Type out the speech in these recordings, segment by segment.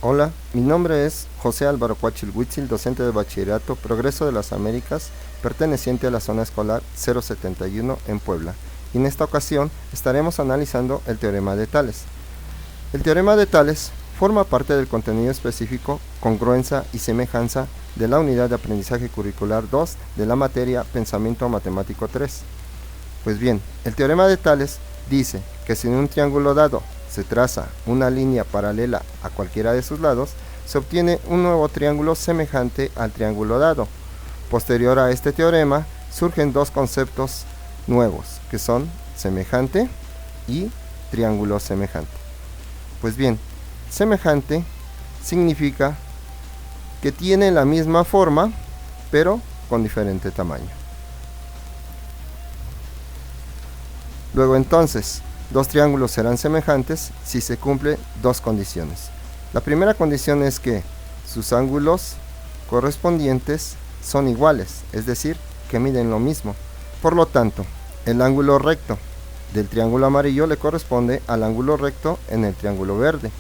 Hola, mi nombre es José Álvaro Cuachil Huitzil, docente de Bachillerato Progreso de las Américas, perteneciente a la zona escolar 071 en Puebla. Y en esta ocasión estaremos analizando el teorema de Tales. El teorema de Tales forma parte del contenido específico, congruencia y semejanza de la unidad de aprendizaje curricular 2 de la materia Pensamiento Matemático 3. Pues bien, el teorema de Tales dice que si en un triángulo dado se traza una línea paralela a cualquiera de sus lados, se obtiene un nuevo triángulo semejante al triángulo dado. Posterior a este teorema, surgen dos conceptos nuevos, que son semejante y triángulo semejante. Pues bien, semejante significa que tiene la misma forma, pero con diferente tamaño. Luego entonces, dos triángulos serán semejantes si se cumplen dos condiciones. La primera condición es que sus ángulos correspondientes son iguales, es decir, que miden lo mismo. Por lo tanto, el ángulo recto del triángulo amarillo le corresponde al ángulo recto en el triángulo verde,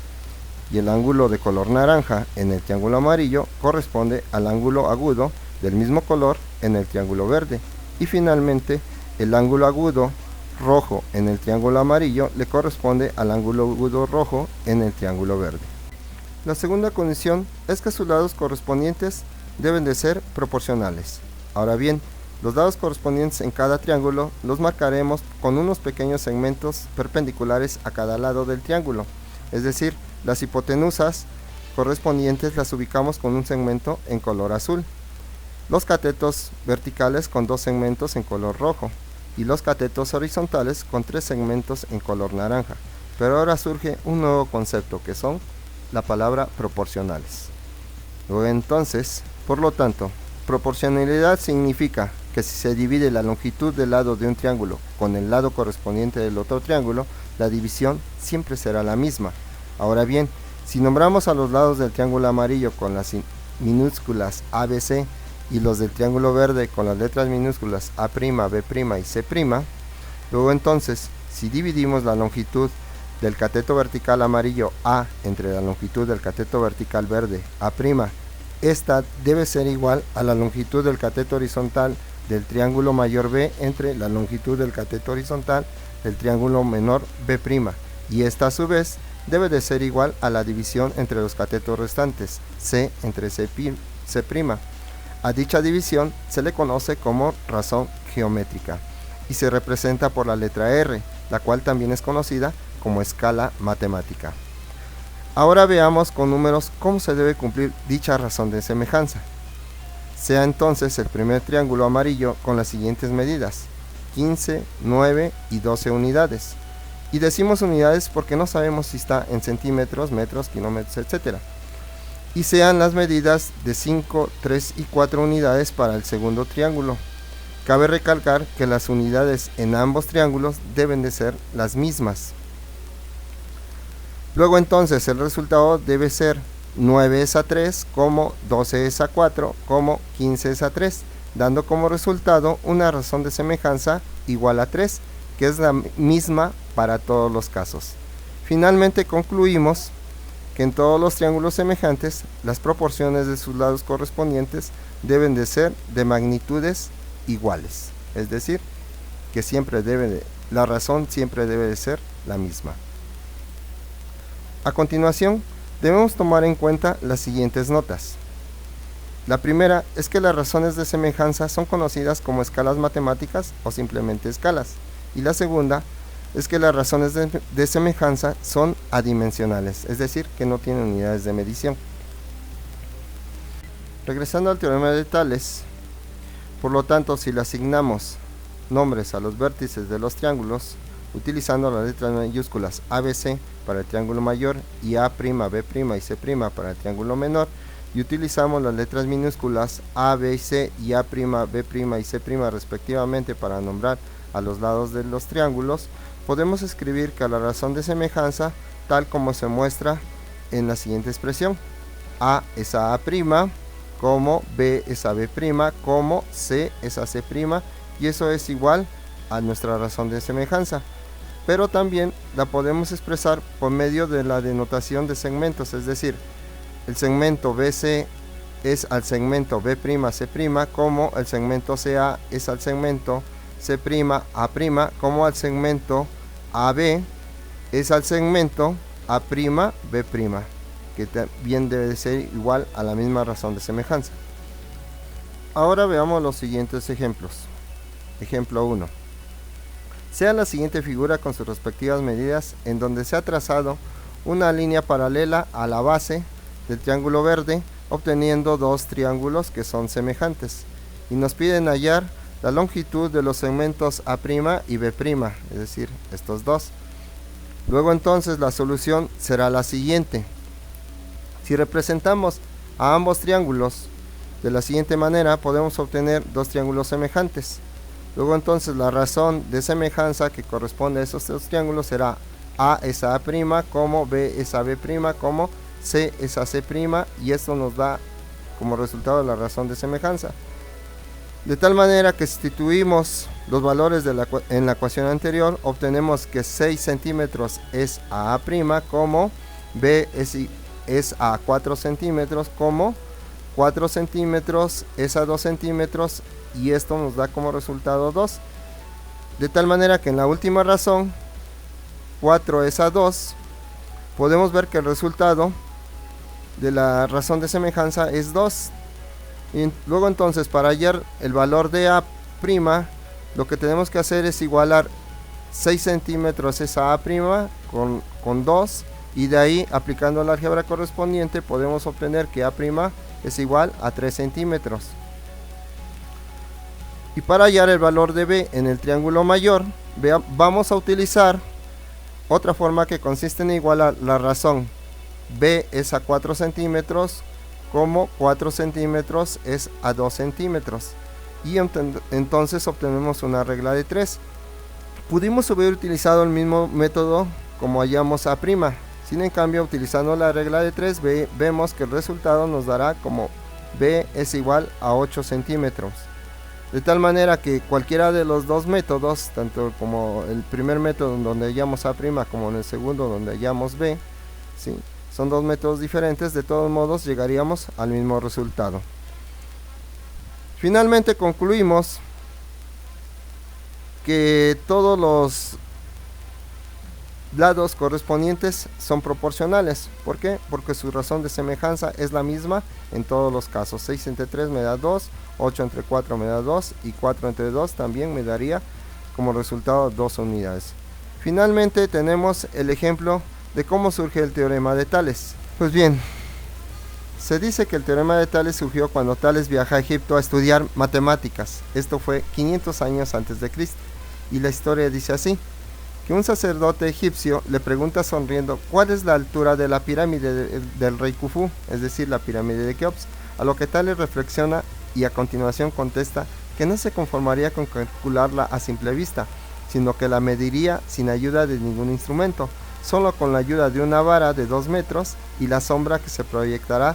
y el ángulo de color naranja en el triángulo amarillo corresponde al ángulo agudo del mismo color en el triángulo verde, y finalmente el ángulo agudo rojo en el triángulo amarillo le corresponde al ángulo agudo rojo en el triángulo verde. La segunda condición es que sus lados correspondientes deben de ser proporcionales. Ahora bien, los lados correspondientes en cada triángulo los marcaremos con unos pequeños segmentos perpendiculares a cada lado del triángulo, es decir, las hipotenusas correspondientes las ubicamos con un segmento en color azul, los catetos verticales con dos segmentos en color rojo, y los catetos horizontales con tres segmentos en color naranja. Pero ahora surge un nuevo concepto, que son la palabra proporcionales. Luego entonces, por lo tanto, proporcionalidad significa que si se divide la longitud del lado de un triángulo con el lado correspondiente del otro triángulo, la división siempre será la misma. Ahora bien, si nombramos a los lados del triángulo amarillo con las minúsculas ABC, y los del triángulo verde con las letras minúsculas A', B' y C', luego entonces, si dividimos la longitud del cateto vertical amarillo A entre la longitud del cateto vertical verde A', esta debe ser igual a la longitud del cateto horizontal del triángulo mayor B entre la longitud del cateto horizontal del triángulo menor B', y esta a su vez debe de ser igual a la división entre los catetos restantes, C entre C'. A dicha división se le conoce como razón geométrica y se representa por la letra R, la cual también es conocida como escala matemática. Ahora veamos con números cómo se debe cumplir dicha razón de semejanza. Sea entonces el primer triángulo amarillo con las siguientes medidas: 15, 9 y 12 unidades. Y decimos unidades porque no sabemos si está en centímetros, metros, kilómetros, etc. Y sean las medidas de 5, 3 y 4 unidades para el segundo triángulo. Cabe recalcar que las unidades en ambos triángulos deben de ser las mismas. Luego entonces el resultado debe ser 9 es a 3, como 12 es a 4, como 15 es a 3, dando como resultado una razón de semejanza igual a 3, que es la misma para todos los casos. Finalmente concluimos que en todos los triángulos semejantes, las proporciones de sus lados correspondientes deben de ser de magnitudes iguales, es decir, que la razón siempre debe de ser la misma. A continuación, debemos tomar en cuenta las siguientes notas. La primera es que las razones de semejanza son conocidas como escalas matemáticas o simplemente escalas, y la segunda es que las razones de semejanza son adimensionales, es decir, que no tienen unidades de medición. Regresando al teorema de Tales, por lo tanto, si le asignamos nombres a los vértices de los triángulos, utilizando las letras mayúsculas ABC para el triángulo mayor y A', B' y C' para el triángulo menor, y utilizamos las letras minúsculas A, B y C y A', B' y C' respectivamente para nombrar a los lados de los triángulos, podemos escribir que la razón de semejanza, tal como se muestra en la siguiente expresión: A es a A', como B es a B', como C es a C', y eso es igual a nuestra razón de semejanza. Pero también la podemos expresar por medio de la denotación de segmentos, es decir, el segmento BC es al segmento B'C', como el segmento CA es al segmento C'A', como el segmento AB es al segmento A'B', que también debe de ser igual a la misma razón de semejanza. Ahora veamos los siguientes ejemplos. Ejemplo 1. Sea la siguiente figura con sus respectivas medidas, en donde se ha trazado una línea paralela a la base del triángulo verde, obteniendo dos triángulos que son semejantes, y nos piden hallar la longitud de los segmentos A' y B', es decir, estos dos. Luego entonces la solución será la siguiente. Si representamos a ambos triángulos de la siguiente manera, podemos obtener dos triángulos semejantes. Luego entonces la razón de semejanza que corresponde a esos dos triángulos será A es a A', como B es a B', como C es a C', y esto nos da como resultado la razón de semejanza. De tal manera que sustituimos los valores en la ecuación anterior, obtenemos que 6 centímetros es a A', como B es a 4 centímetros, como 4 centímetros es a 2 centímetros, y esto nos da como resultado 2. De tal manera que en la última razón, 4 es a 2, podemos ver que el resultado de la razón de semejanza es 2. Y luego entonces, para hallar el valor de A', lo que tenemos que hacer es igualar 6 centímetros es a A' con 2, y de ahí, aplicando la álgebra correspondiente, podemos obtener que A' es igual a 3 centímetros. Y para hallar el valor de B en el triángulo mayor, vamos a utilizar otra forma que consiste en igualar la razón B es a 4 centímetros, como 4 centímetros es a 2 centímetros. Y entonces obtenemos una regla de 3. Pudimos haber utilizado el mismo método como hallamos A'. Sin en cambio, utilizando la regla de 3, vemos que el resultado nos dará como B es igual a 8 centímetros. De tal manera que cualquiera de los dos métodos, tanto como el primer método donde hallamos A' como en el segundo donde hallamos B, ¿sí?, son dos métodos diferentes, de todos modos llegaríamos al mismo resultado. Finalmente concluimos que todos los lados correspondientes son proporcionales. ¿Por qué? Porque su razón de semejanza es la misma en todos los casos. 6 entre 3 me da 2, 8 entre 4 me da 2 y 4 entre 2 también me daría como resultado 2 unidades. Finalmente tenemos el ejemplo de cómo surge el teorema de Tales. Pues bien, se dice que el teorema de Tales surgió cuando Tales viaja a Egipto a estudiar matemáticas. Esto fue 500 años antes de Cristo. Y la historia dice así: que un sacerdote egipcio le pregunta sonriendo cuál es la altura de la pirámide del rey Khufu, es decir, la pirámide de Keops, a lo que Tales reflexiona y a continuación contesta que no se conformaría con calcularla a simple vista, sino que la mediría sin ayuda de ningún instrumento, solo con la ayuda de una vara de 2 metros y la sombra que se proyectará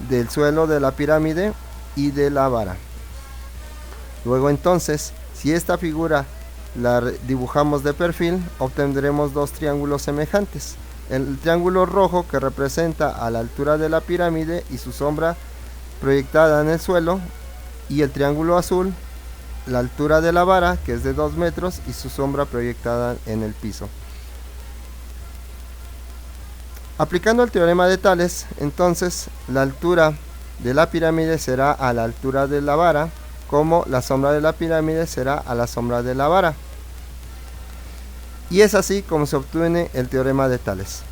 del suelo de la pirámide y de la vara. Luego entonces, si esta figura la dibujamos de perfil, obtendremos dos triángulos semejantes: el triángulo rojo, que representa a la altura de la pirámide y su sombra proyectada en el suelo, y el triángulo azul, la altura de la vara, que es de 2 metros y su sombra proyectada en el piso. Aplicando el teorema de Tales, entonces la altura de la pirámide será a la altura de la vara, como la sombra de la pirámide será a la sombra de la vara. Y es así como se obtiene el teorema de Tales.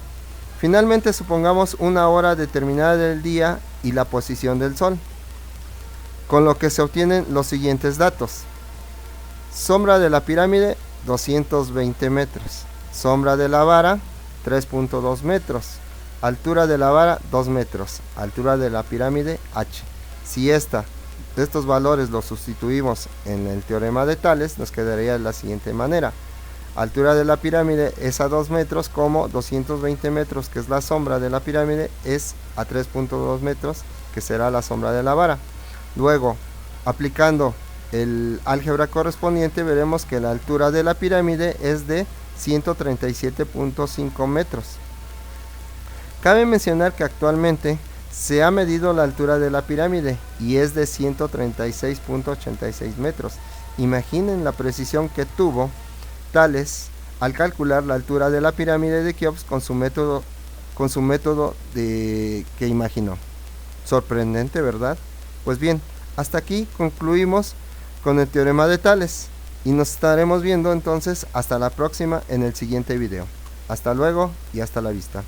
Finalmente, supongamos una hora determinada del día y la posición del sol, con lo que se obtienen los siguientes datos: sombra de la pirámide 220 metros, sombra de la vara 3.2 metros, altura de la vara 2 metros, altura de la pirámide h. Si estos valores los sustituimos en el teorema de Tales, nos quedaría de la siguiente manera: altura de la pirámide es a 2 metros, como 220 metros, que es la sombra de la pirámide, es a 3.2 metros, que será la sombra de la vara. Luego, aplicando el álgebra correspondiente, veremos que la altura de la pirámide es de 137.5 metros. Cabe mencionar que actualmente Se ha medido la altura de la pirámide y es de 136.86 metros. Imaginen la precisión que tuvo Tales al calcular la altura de la pirámide de Keops con su método que imaginó. Sorprendente, ¿verdad? Pues bien, hasta aquí concluimos con el teorema de Tales y nos estaremos viendo entonces hasta la próxima en el siguiente video. Hasta luego y hasta la vista.